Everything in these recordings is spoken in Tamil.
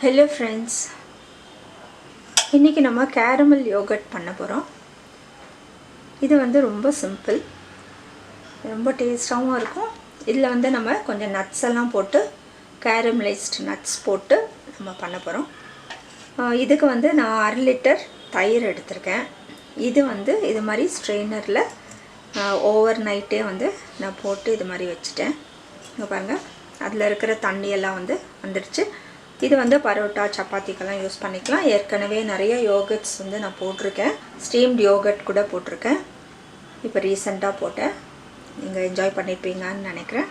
Hello friends, இன்னைக்கு நம்ம கேரமல் யோகர்ட் பண்ண போறோம். இது வந்து ரொம்ப சிம்பிள், ரொம்ப டேஸ்டாவும் இருக்கும். இதுல வந்து நம்ம கொஞ்சம் நட்ஸ் எல்லாம் போட்டு Caramelized nuts போட்டு நம்ம பண்ண போறோம். இதுக்கு வந்து நான் 1/2 லிட்டர் தயிர் எடுத்துர்க்கேன். இது வந்து இது மாதிரி ஸ்ட்ரெயினர்ல ஓவர் நைட்டே வந்து நான் போட்டு இது மாதிரி வச்சிட்டேன். இங்க பாருங்க, அதுல இருக்கிற தண்ணி எல்லாம் வந்து வந்துருச்சு. இது வந்து பரோட்டா சப்பாத்திக்கெல்லாம் யூஸ் பண்ணிக்கலாம். ஏற்கனவே நிறைய யோகர்ட்ஸ் வந்து நான் போட்டுருக்கேன். ஸ்டீம்ட் யோகர்ட் கூட போட்டுருக்கேன். இப்போ ரீசெண்டா போட்டேன். நீங்க என்ஜாய் பண்ணிருப்பீங்கன்னு நினைக்கிறேன்.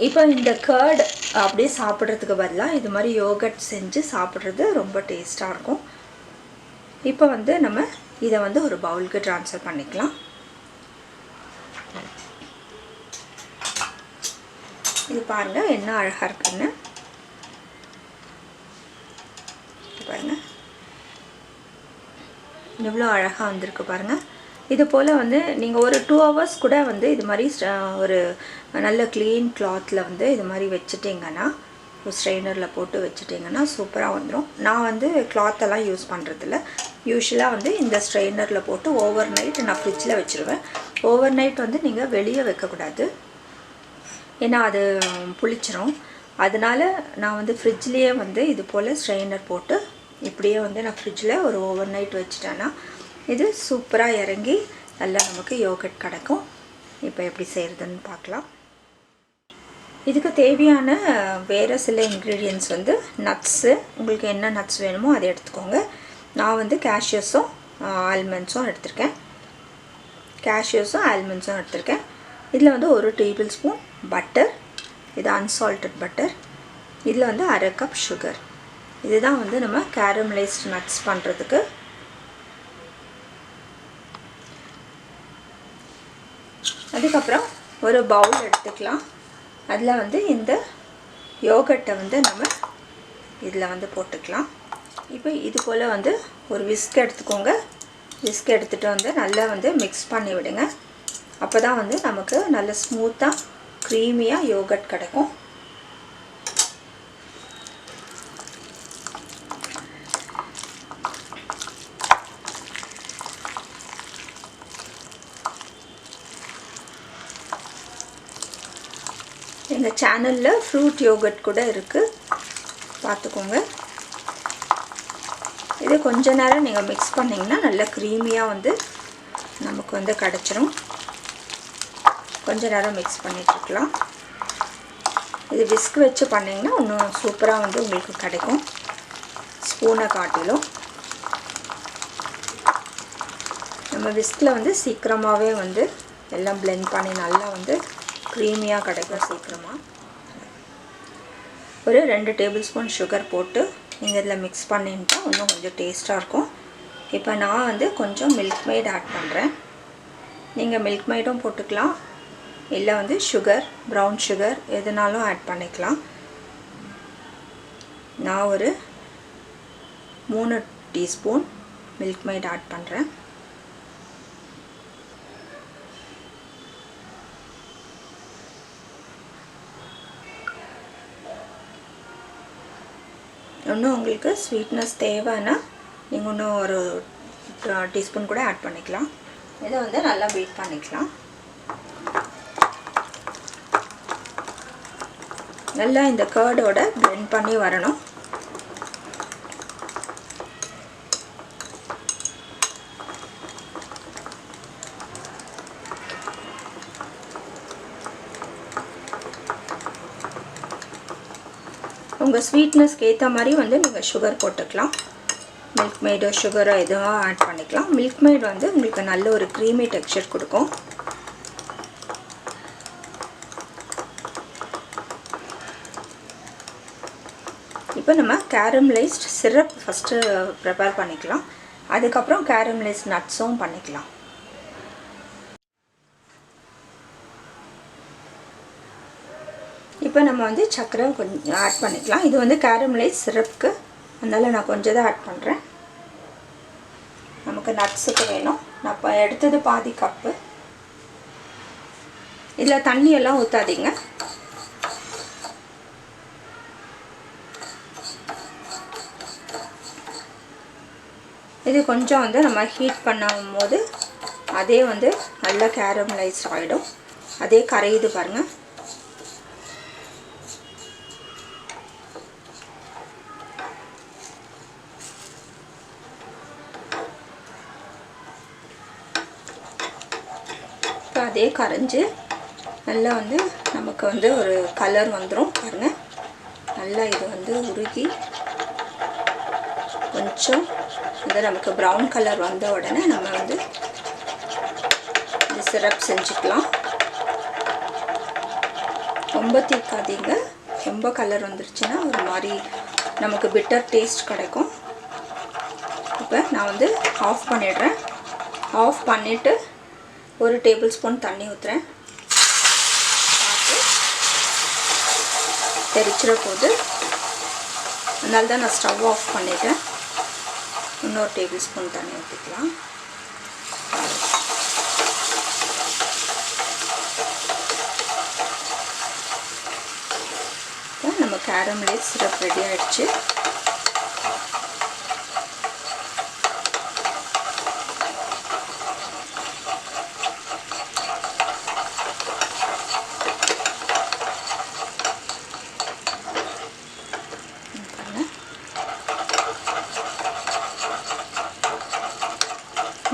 இப்போ இந்த கர்ட் அப்படியே சாப்பிடுறதுக்கு பதிலா இது மாதிரி யோகர்ட் செஞ்சு சாப்பிடுறது ரொம்ப டேஸ்டா இருக்கும். இப்போ வந்து நம்ம இத வந்து ஒரு பவுலுக்கு ட்ரான்ஸ்ஃபர் பண்ணிக்கலாம். இது பாருங்க என்ன அழகா இருக்குன்னு. பாருங்க எவ்வளவு அழகா வந்திருக்கு பாருங்க. இது போல வந்து நீங்க ஒரு 2 hours கூட வந்து இது மாதிரி ஒரு நல்ல க்ளீன் கிளாத்ல வந்து இது மாதிரி வெச்சிட்டீங்கனா, ஒரு ஸ்ட்ரெயினர்ல போட்டு வெச்சிட்டீங்கனா சூப்பரா வந்துரும். நான் வந்து கிளாத் எல்லாம் யூஸ் பண்றது இல்ல. யூசுவலா வந்து இந்த ஸ்ட்ரெயினர்ல போட்டு ஓவர் நைட் நான் ஃப்ரிட்ஜ்ல வெச்சிருவேன். ஓவர் நைட் வந்து நீங்க வெளிய வைக்க கூடாது. ஏனா அது புளிச்சிரும். அதனால நான் வந்து ஃப்ரிட்ஜ்லயே வந்து இது போல ஸ்ட்ரெயினர் போட்டு இப்படியே வந்து நான் ஃப்ரிட்ஜ்ல ஒரு ஓவர் நைட் வெச்சிட்டேனா இது சூப்பரா இறங்கி நல்லா நமக்கு யோகர்ட் கிடைக்கும். இப்போ எப்படி செய்யறதுன்னு பார்க்கலாம். இதுக்கு தேவையான வேற சில ingredients வந்து நட்ஸ். உங்களுக்கு என்ன நட்ஸ் வேணுமோ அதை எடுத்துக்கோங்க. நான் வந்து cashews-உம் ஆல்மண்ட்ஸும் எடுத்துர்க்கேன். cashews-உம் ஆல்மண்ட்ஸும் எடுத்துர்க்கேன். இதுல வந்து 1 டேபிள்ஸ்பூன் பட்டர். இது unsalted butter. இதுல வந்து 1/2 கப் sugar. இதுதான் வந்து நம்ம caramelized nuts பண்றதுக்கு. அதுக்கு அப்புறம் ஒரு பவுல் எடுத்துக்கலாம். அதுல வந்து இந்த யோகர்ட்டை வந்து நம்ம இதுல வந்து போட்டுக்கலாம். இப்போ இது போல வந்து ஒரு whisk எடுத்துக்கோங்க. whisk எடுத்துட்டு வந்து நல்லா வந்து mix பண்ணி விடுங்க. அப்பதான் வந்து நமக்கு நல்ல ஸ்மூத்தா க்ரீமியா யோகர்ட் கிடைக்கும். இந்த சேனல்ல ஃப்ரூட் யோகர்ட் கூட இருக்கு, பாத்துக்கோங்க. இது கொஞ்ச நேரம் நீங்க mix பண்ணீங்கன்னா நல்ல க்ரீமியா வந்து நமக்கு வந்து கிடைச்சிரும். கொஞ்ச நேரம் mix பண்ணிட்டு இருக்கலாம். இது whisk வச்சு பண்ணீங்கன்னா இன்னும் சூப்பரா வந்து உங்களுக்கு கிடைக்கும். ஸ்பூனை காட்டிலும் நம்ம whiskல வந்து சீக்கிரமாவே வந்து எல்லாம் blend பண்ணி நல்லா வந்து க்ரீமியா கிடைக்கும் சீக்கிரமா. ஒரு 2 டேபிள்ஸ்பூன் sugar போட்டு நீங்க இதல mix பண்ணிட்டா இன்னும் கொஞ்சம் டேஸ்டா இருக்கும். இப்போ நான் வந்து கொஞ்சம் milk maid ஆட் பண்றேன். நீங்க milk maidம் போட்டுக்கலாம். இல்ல வந்து sugar, brown sugar எதுனாலும் ஆட் பண்ணிக்கலாம். நான் ஒரு 3 டீஸ்பூன் milk maid ஆட் பண்றேன். இன்னும் உங்களுக்கு ஸ்வீட்னஸ் தேவைனா நீங்க இன்னும் ஒரு டீஸ்பூன் கூட ஆட் பண்ணிக்கலாம். இதை வந்து நல்லா பீட் பண்ணிக்கலாம். நல்லா இந்த கர்டோட blend பண்ணி வரணும். உங்க ஸ்வீட்னஸ்க்கு ஏத்த மாதிரி வந்து நீங்க sugar போட்டுக்கலாம். milk maid sugar எதுவும் ஆட் பண்ணிக்கலாம். milk maid வந்து உங்களுக்கு நல்ல ஒரு creamy texture கொடுக்கும். இப்போ நம்ம caramelized syrup first prepare பண்ணிக்கலாம். அதுக்கு அப்புறம் caramelized nuts-உம் பண்ணிக்கலாம். இப்போ நம்ம வந்து சக்கரை கொஞ்சம் ஆட் பண்ணிக்கலாம். இது வந்து caramelized syrup-க்கு, அதனால நான் கொஞ்சம் தான் ஆட் பண்றேன். நமக்கு நட்ஸ்க்கு வேணும். நான் எடுத்தது பாதி கப். இதுல தண்ணி எல்லாம் ஊத்தாதீங்க. இது கொஞ்சம் வந்து நம்ம ஹீட் பண்ணும்போது அதே வந்து நல்லா கேரமலைஸ் ஆகிடும். அதே கரையுது பாருங்கள். இப்போ அதே கரைஞ்சி நல்லா வந்து நமக்கு வந்து ஒரு கலர் வந்துடும் பாருங்கள். நல்லா இது வந்து உருகி கொஞ்சம் வந்து நமக்கு ப்ரௌன் கலர் வந்த உடனே நம்ம வந்து இந்த சிரப் செஞ்சுக்கலாம். ரொம்ப தீக்காதீங்க. ரொம்ப கலர் வந்துருச்சுன்னா ஒரு மாதிரி நமக்கு பிட்டர் டேஸ்ட் கிடைக்கும். இப்போ நான் வந்து ஆஃப் பண்ணிடுறேன். ஆஃப் பண்ணிவிட்டு ஒரு டேபிள் ஸ்பூன் தண்ணி ஊற்றுறேன். பார்த்து தெரிச்சிட போது, அதனால தான் நான் ஸ்டவ் ஆஃப் பண்ணிட்டேன். இன்னொரு டேபிள் ஸ்பூன் தண்ணி ஊற்றிக்கலாம். இப்போ நம்ம கேரமலைஸ் சிரப் ரெடி ஆகிடுச்சு.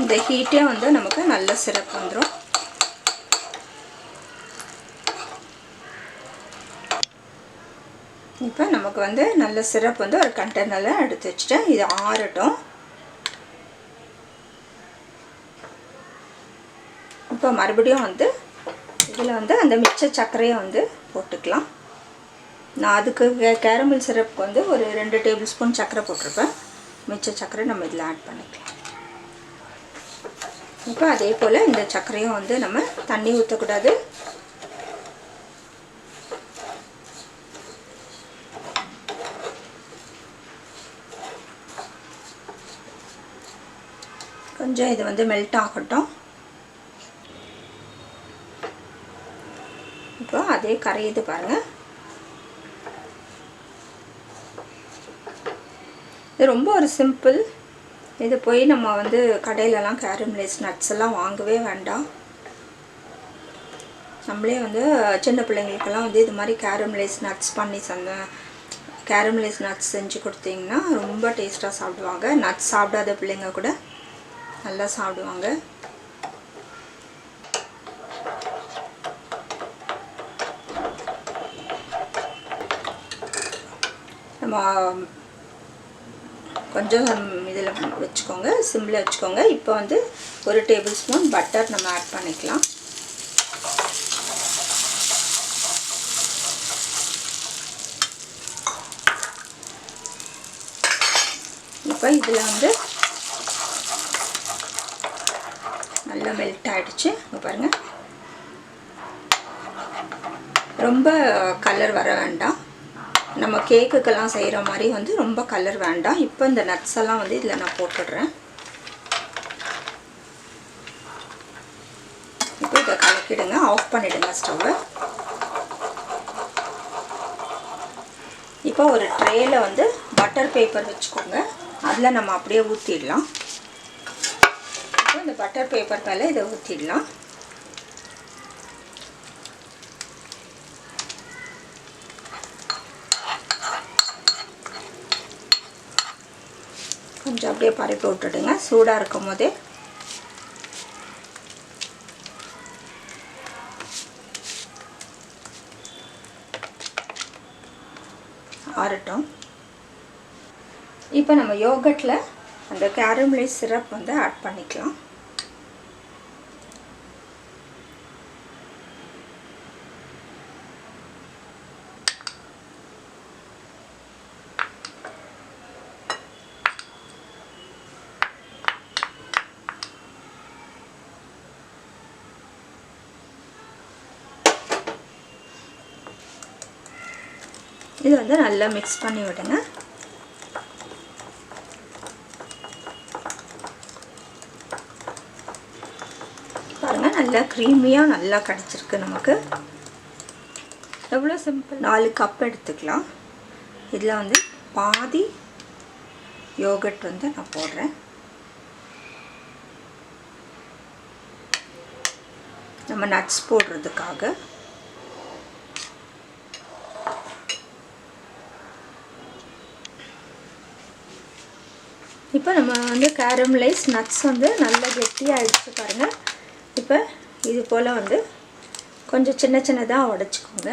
இந்த ஹீட்டே வந்து நமக்கு நல்ல சிரப் வந்துடும். இப்போ நமக்கு வந்து நல்ல சிரப் வந்து ஒரு கண்டெய்னரில் எடுத்து வச்சுட்டேன். இது ஆறட்டும். இப்போ மறுபடியும் வந்து இதில் வந்து அந்த மிச்ச சர்க்கரையை வந்து போட்டுக்கலாம். நான் அதுக்கு கேரமல் சிரப்புக்கு வந்து ஒரு 2 டேபிள் ஸ்பூன் சர்க்கரை போட்டிருப்பேன். மிச்ச சர்க்கரை நம்ம இதில் ஆட் பண்ணிக்கலாம். இப்போ அதே போல் இந்த சர்க்கரையும் வந்து நம்ம தண்ணி ஊற்றக்கூடாது. கொஞ்சம் இது வந்து மெல்ட் ஆகட்டும். இப்போ அதே கரையுது பாருங்கள். இது ரொம்ப ஒரு சிம்பிள். இது போய் நம்ம வந்து கடையிலலாம் கேரமலைஸ்ட் நட்ஸ் எல்லாம் வாங்கவே வேண்டாம். நம்மளே வந்து சின்ன பிள்ளைங்களுக்கெல்லாம் வந்து இது மாதிரி கேரமலைஸ்ட் நட்ஸ் பண்ணி கேரமலைஸ்ட் நட்ஸ் செஞ்சு கொடுத்தீங்கன்னா ரொம்ப டேஸ்ட்டாக சாப்பிடுவாங்க. நட்ஸ் சாப்பிடாத பிள்ளைங்க கூட நல்லா சாப்பிடுவாங்க. நம்ம கொஞ்சம் இதில் வச்சுக்கோங்க, சிம்மில் வச்சுக்கோங்க. இப்போ வந்து ஒரு டேபிள் ஸ்பூன் பட்டர் நம்ம ஆட் பண்ணிக்கலாம். இப்போ இதில் வந்து நல்லா மெல்ட் ஆகிடுச்சு. இங்கே பாருங்கள். ரொம்ப கலர் வர வேண்டாம். நம்ம கேக்குக்கெல்லாம் செய்கிற மாதிரி வந்து ரொம்ப கலர் வேண்டாம். இப்போ இந்த நட்ஸ் எல்லாம் வந்து இதில் நான் போட்டுடுறேன். இப்போ இதை கலக்கிடுங்க. ஆஃப் பண்ணிவிடுங்க ஸ்டவ்வை. இப்போ ஒரு ட்ரேயில் வந்து பட்டர் பேப்பர் வச்சுக்கோங்க. அதில் நம்ம அப்படியே ஊற்றிடலாம். இப்போ இந்த பட்டர் பேப்பர் மேலே இதை ஊற்றிடலாம். கொஞ்சம் அப்படியே பரப்பி விட்டுடுங்க சூடாக இருக்கும் போதே. ஆறட்டும். இப்போ நம்ம யோகர்ட்டில் அந்த கேரமலைஸ் சிரப் வந்து ஆட் பண்ணிக்கலாம். இது வந்து நல்லா மிக்ஸ் பண்ணி விடுங்க. பாருங்கள், நல்லா க்ரீமியாக நல்லா கிடச்சிருக்கு நமக்கு. எவ்வளோ சிம்பிள். 4 கப் எடுத்துக்கலாம். இதில் வந்து பாதி யோகர்ட் வந்து நான் போடுறேன். நம்ம நட்ஸ் போடுறதுக்காக. இப்போ நம்ம வந்து கேரமலைஸ்ட் நட்ஸ் வந்து நல்லா கெட்டியாகிடுச்சு பாருங்கள். இப்போ இது போல் வந்து கொஞ்சம் சின்ன சின்னதாக உடைச்சிக்கோங்க.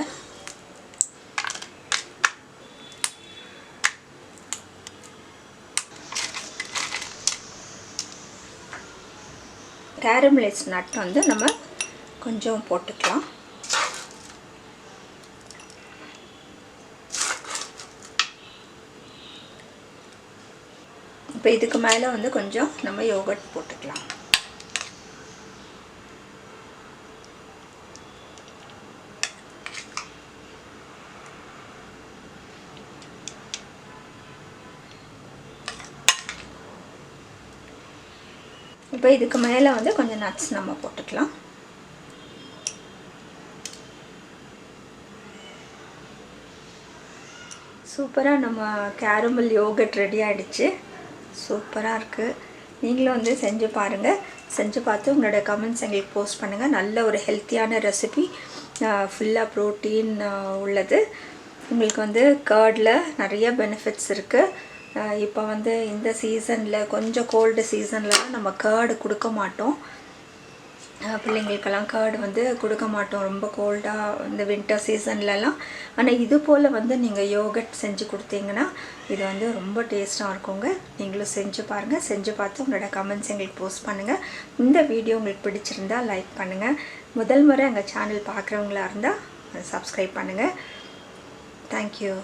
கேரமலைஸ்ட் நட் வந்து நம்ம கொஞ்சம் போட்டுக்கலாம். இப்போ இதுக்கு மேலே வந்து கொஞ்சம் நம்ம யோகர்ட் போட்டுக்கலாம். இப்போ இதுக்கு மேலே வந்து கொஞ்சம் நட்ஸ் நம்ம போட்டுக்கலாம். சூப்பராக நம்ம கேரமல் யோகர்ட் ரெடி ஆகிடுச்சு. சூப்பராக இருக்குது. நீங்களும் வந்து செஞ்சு பாருங்கள். செஞ்சு பார்த்து உங்களோட கமெண்ட்ஸ் எங்களுக்கு போஸ்ட் பண்ணுங்கள். நல்ல ஒரு ஹெல்த்தியான ரெசிபி, ஃபுல்லாக ப்ரோட்டீன் உள்ளது. உங்களுக்கு வந்து கர்டில் நிறைய பெனிஃபிட்ஸ் இருக்குது. இப்போ வந்து இந்த சீசனில் கொஞ்சம் கோல்டு சீசனில் நம்ம கர்டு கொடுக்க மாட்டோம். பிள்ளைங்களுக்கெல்லாம் கர்டு வந்து கொடுக்க மாட்டோம் ரொம்ப கோல்டாக இந்த வின்டர் சீசன்லலாம். ஆனால் இது போல் வந்து நீங்கள் யோகர்ட் செஞ்சு கொடுத்தீங்கன்னா இது வந்து ரொம்ப டேஸ்ட்டாக இருக்குங்க. நீங்களும் செஞ்சு பாருங்கள். செஞ்சு பார்த்து உங்களோட கமெண்ட்ஸ் எங்களுக்கு போஸ்ட் பண்ணுங்கள். இந்த வீடியோ உங்களுக்கு பிடிச்சிருந்தால் லைக் பண்ணுங்கள். முதல் முறை எங்கள் சேனல் பார்க்குறவங்களா இருந்தால் சப்ஸ்கிரைப் பண்ணுங்கள். தேங்க்யூ.